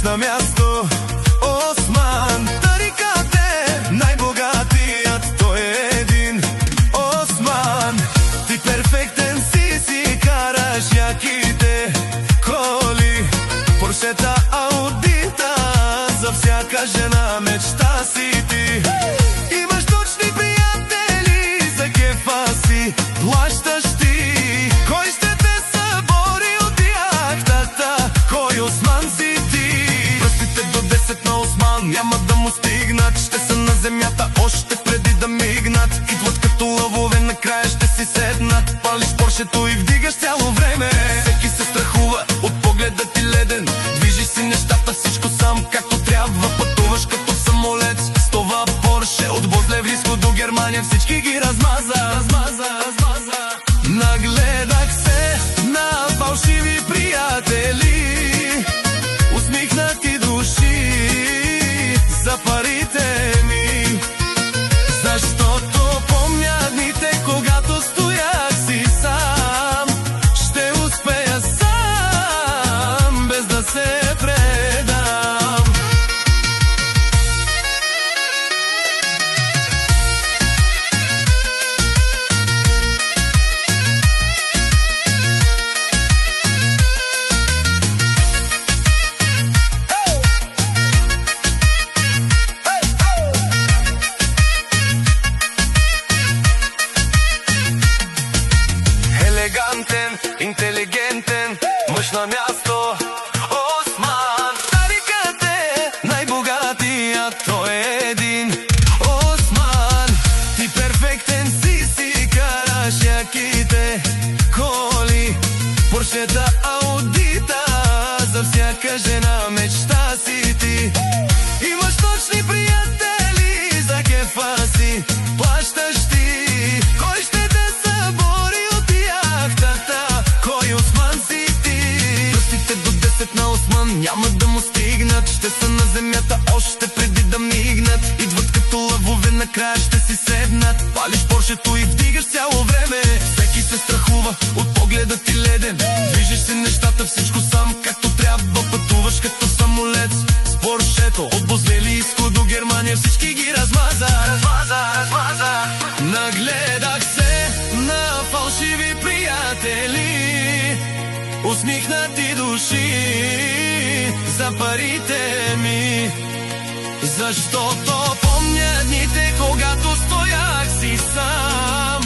на място Осман. Тарикат е най-богатият, той е един. Осман, ти перфектен си караш яките коли, Поршета, Аудита, за всяка жена мечта си ти. Имаш точни приятели, за кефа си плащаш ти. Кой ще те събори от яхтата, кой Осман си ти? Пръстите до 10 на Осман няма да му стигнат, ще са на земята още преди да мигнат. Идват като лъвове, накрая ще си седнат. Палиш поршето и вдигаш цяло време. Всеки се страхува от погледа ти леден, движиш си нещата всичко сам както трябва. Пътуваш като самолет с това Порше, от Бодлевриско до Германия всички ги размаза. Нагледах се на фалшиви приятели, усмихнати души за парите ми. Защото помня дните, когато стоях си сам. Ще успея сам, без да се предам. Елегантен, интелигентен, мъж на място Осман. Тарикат е най-богатият, той е един. Осман, ти перфектен си караш яките коли, Поршета, Аудита, за всяка жена мечта си ти. Имаш точни приятели, за кефа си плащаш ти. Кой ще те събори от яхтата, кой Осман си ти? Пръстите до 10 на Осман няма да му стигнат, ще са на земята още преди да мигнат. Идват като лъвове, накрая ще си седнат. Палиш поршето и вдигаш цяло време. Всеки се страхува от погледа ти леден, движиш си нещата всичко сам както трябва. Пътуваш като самолет с Поршето, от Бодлевриско до Германия всички ги размаза. Нагледах се на фалшиви приятели, усмихнати души за парите ми. Защото помня дните, когато стоях си сам.